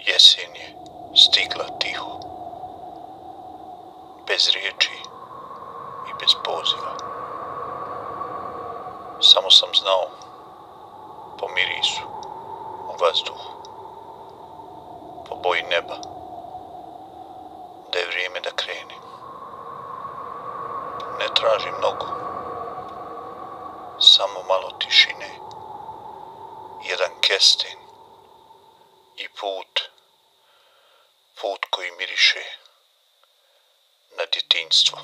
Jesen je stigla tiho, bez riječi i bez poziva. Samo sam znao po mirisu u vazduhu, po boji neba, da je vrijeme da krene. Ne tražim mnogo, samo malo tišine, jedan kesten i put koji miriše na djetinjstvo.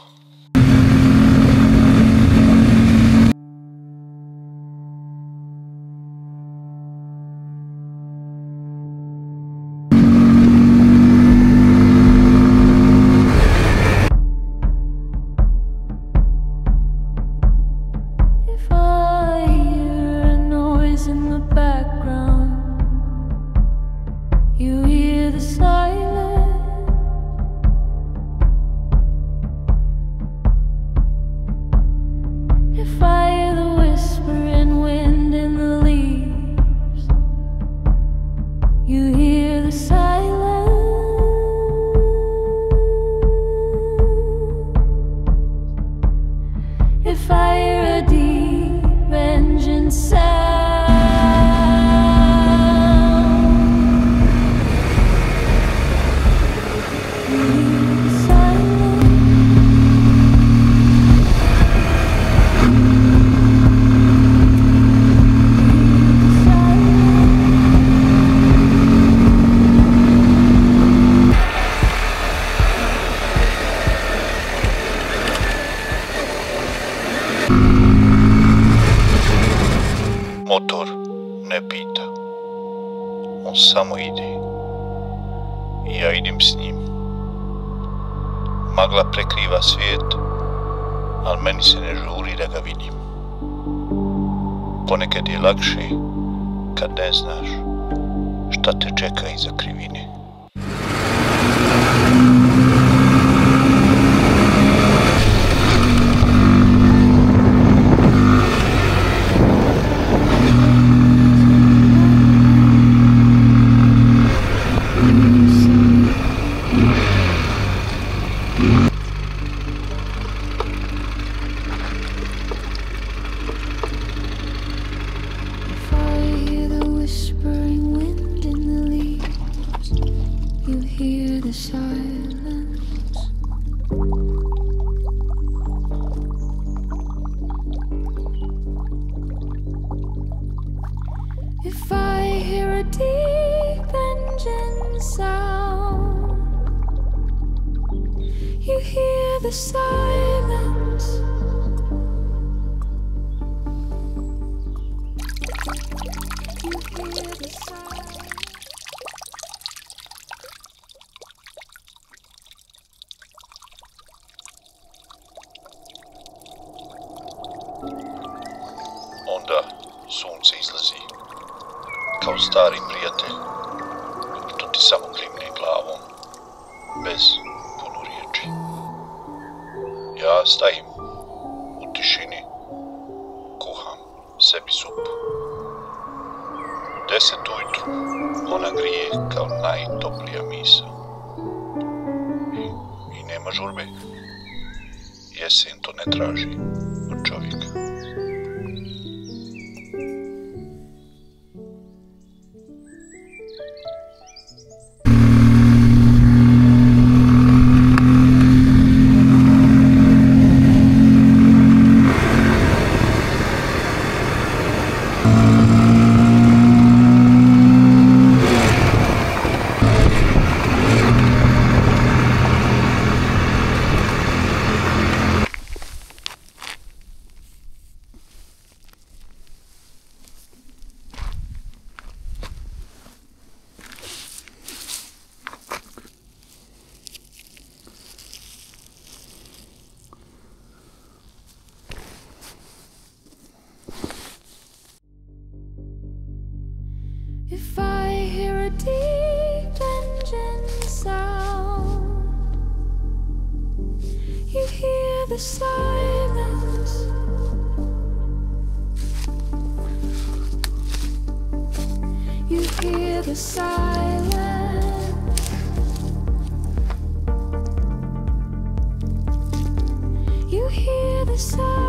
Motor ne pita, on samo ide i ja idem s njim. Magla prekriva svijet, ali meni se ne žuri da ga vidim. Ponekad je lakše kad ne znaš šta te čeka iza krivine. If I hear a deep engine sound, you hear the silence. You hear the silence. Onda sunce izlazi kao stari prijatelj i to ti samo klimne glavom, bez puno riječi. Ja stajim u tišini, kuham sebi supu. 10 ujutru ona grije kao najtoplija misa. I nema žurbe. Jesen to ne traži od čovjeka. If I hear a deep engine sound, you hear the silence. You hear the silence. silence.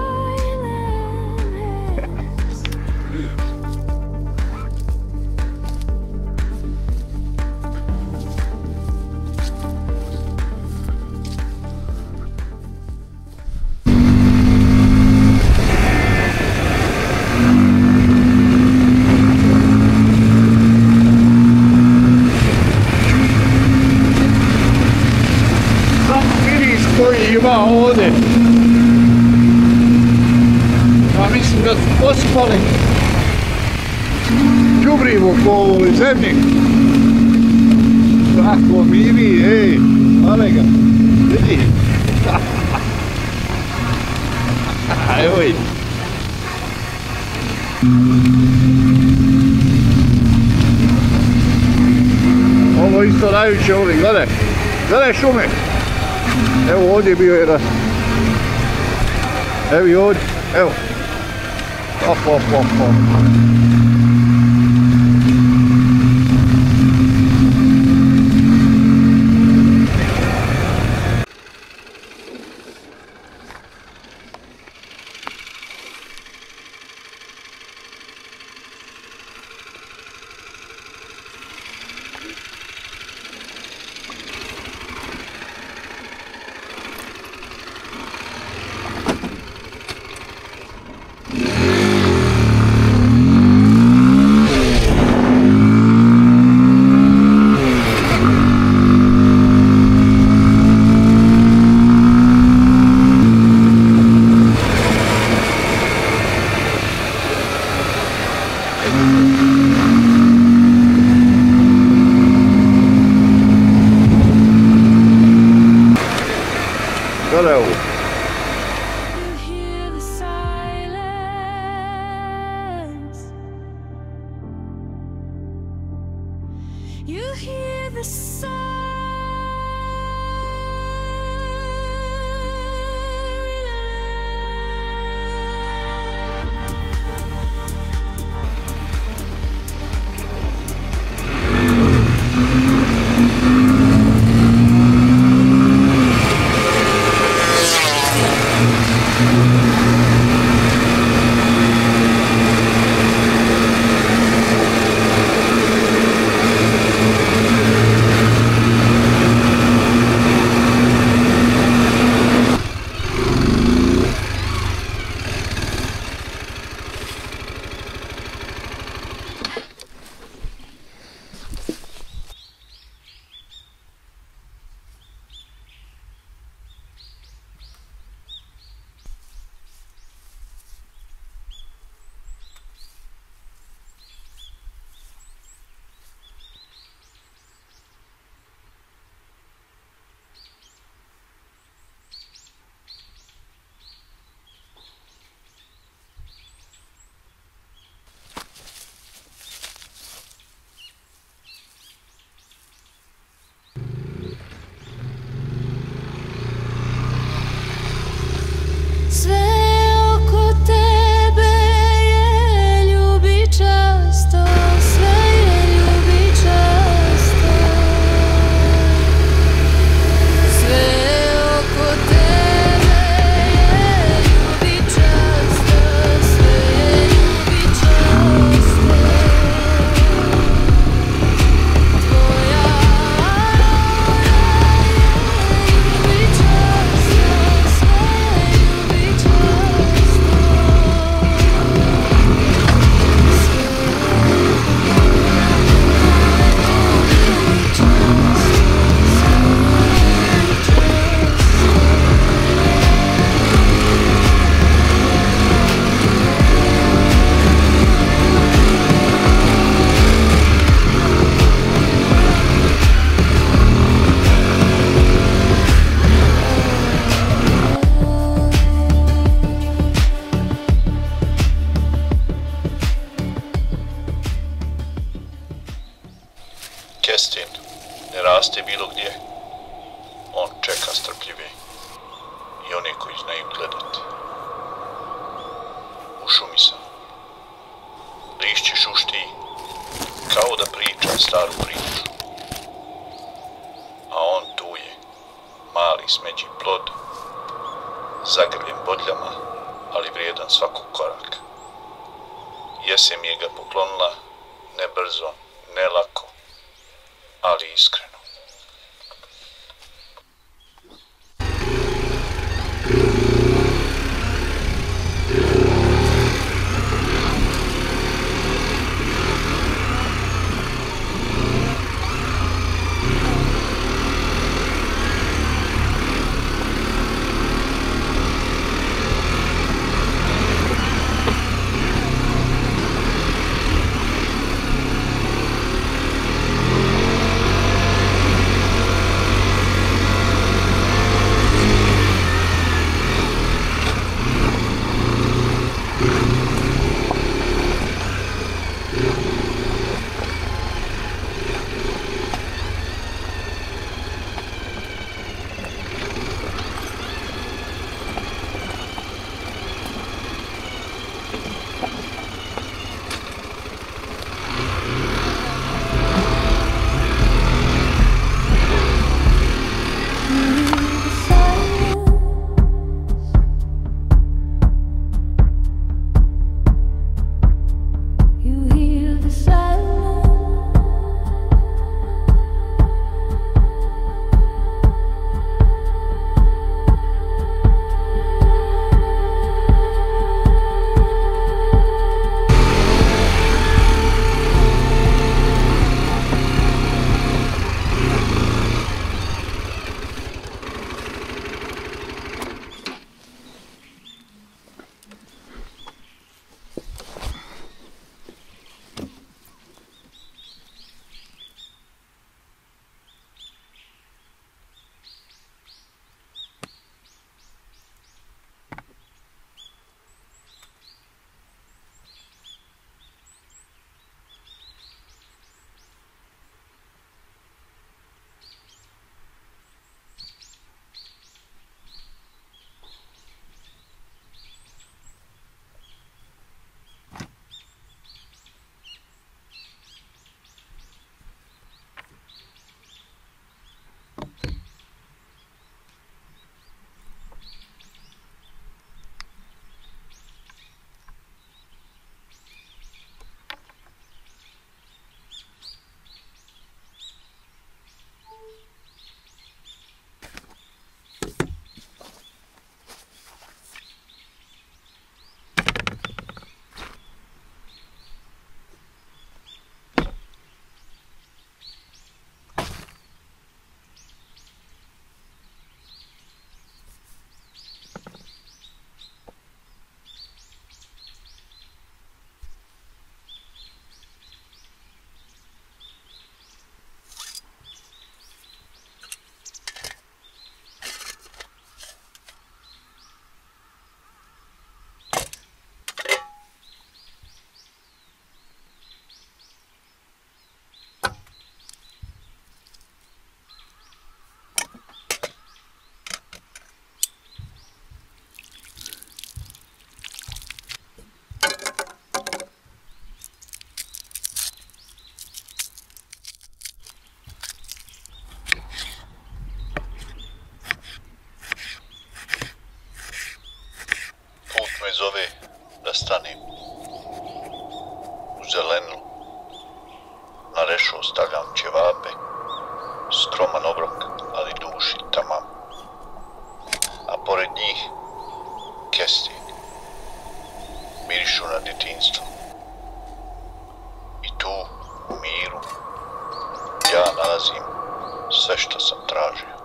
Koji ima ovdje. Ja mislim da su pospali đubrivo po ovoj zemlji. Tako miri, ej, ale ga, vidi. Evo vidi. Ovo isto najviše ovdje, gledaj, gledaj šume. Evo ovdje je bio jedan. Evo i ovdje, evo. Op. Gledaj ovo. You hear the silence. You hear the Kestin ne raste bilo gdje. On čeka strpljive i one koji znaju gledati. U šumi sam. Lišće šušti kao da priča staru priču. A on tu je, mali smeđi plod, zagrljen bodljama, ali vrijedan svakog koraka. Jesen je ga poklonila, ne brzo, ne lako, ali iskreno. Me zove da stanem. U zelenu na rešu ostavljam ćevape, skroman obrok, ali duši tamam. A pored njih kesten, mirišu na djetinjstvo. I tu, u miru, ja nalazim sve što sam tražio.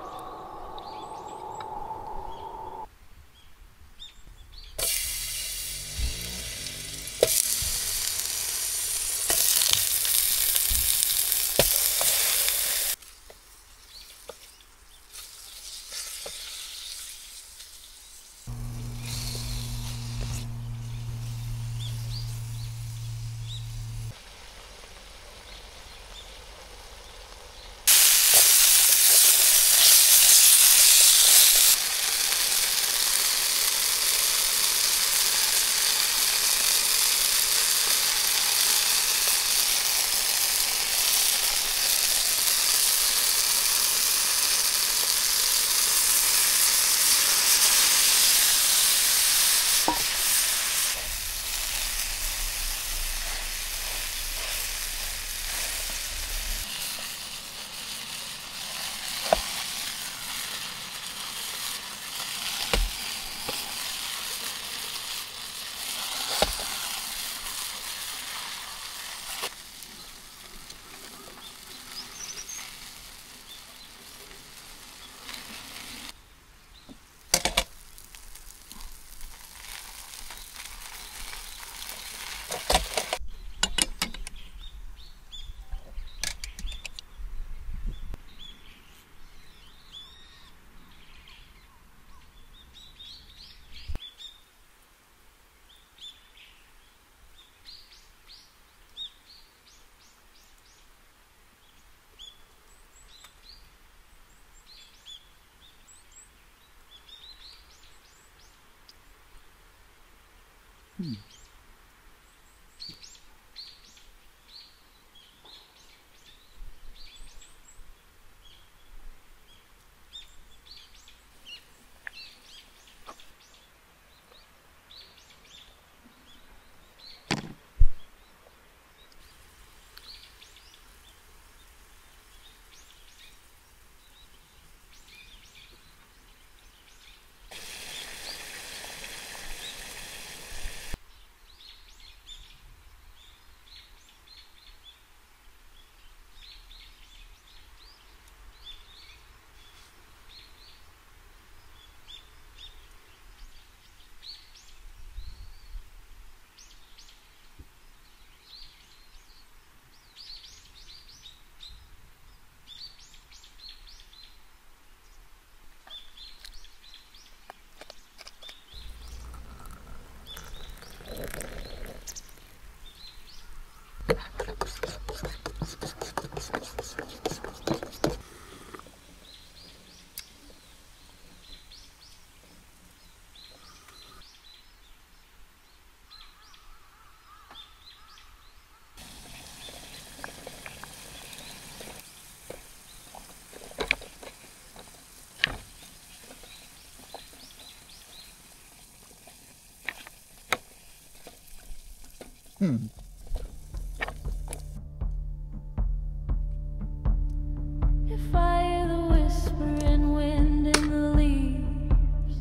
If I hear the whispering wind in the leaves,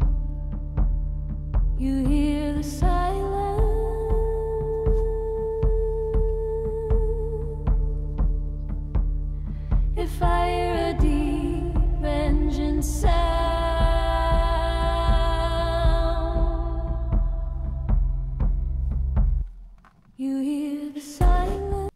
you hear the silence. If I hear a deep engine sound, you hear the silence.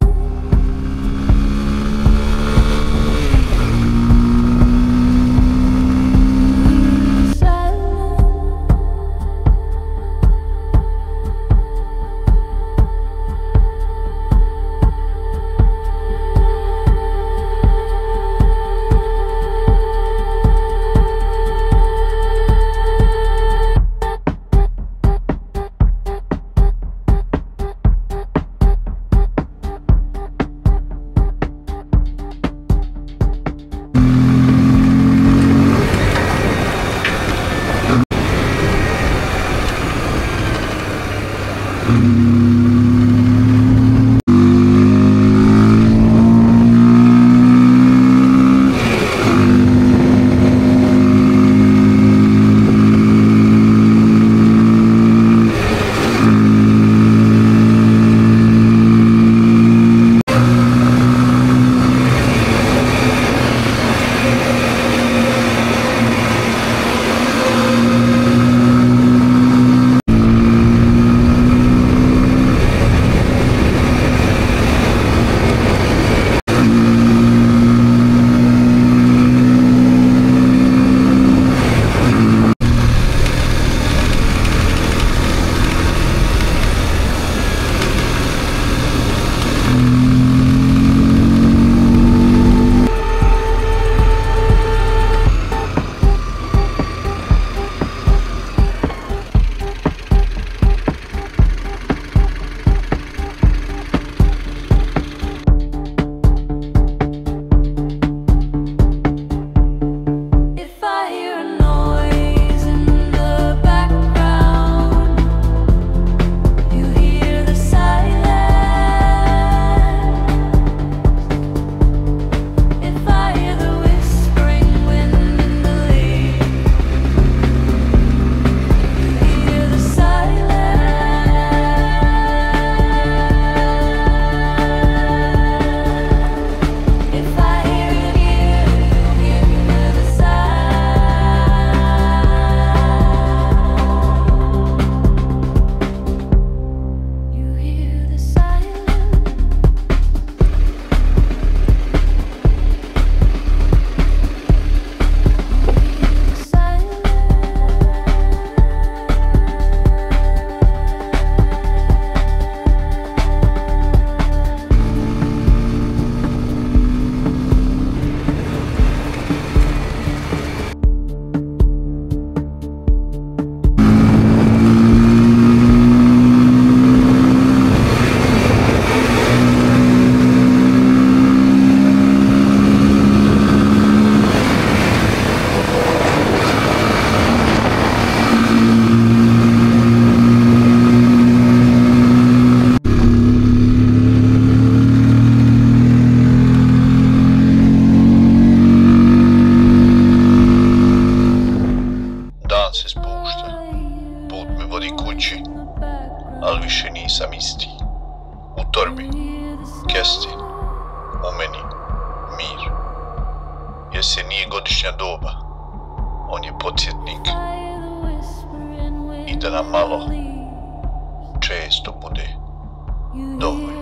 mir, jer se nije godišnja doba, on je podsjetnik i da nam malo često bude dovoljno.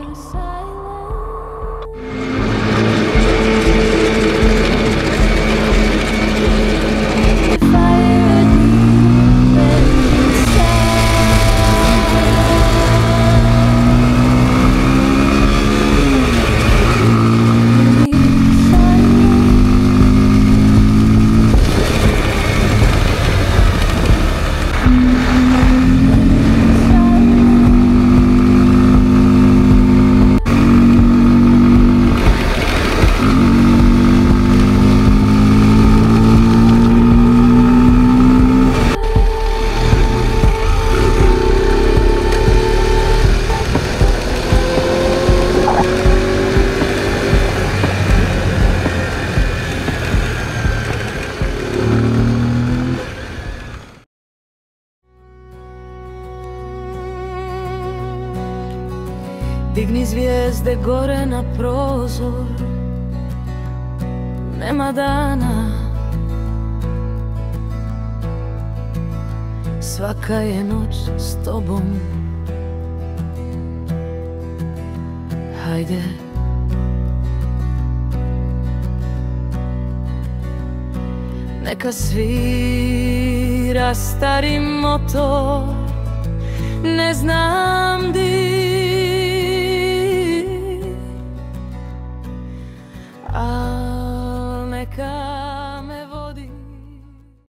Digni zvijezde gore na prozor, nema dana, svaka je noć s tobom. Hajde, neka svira stari motor, ne znam di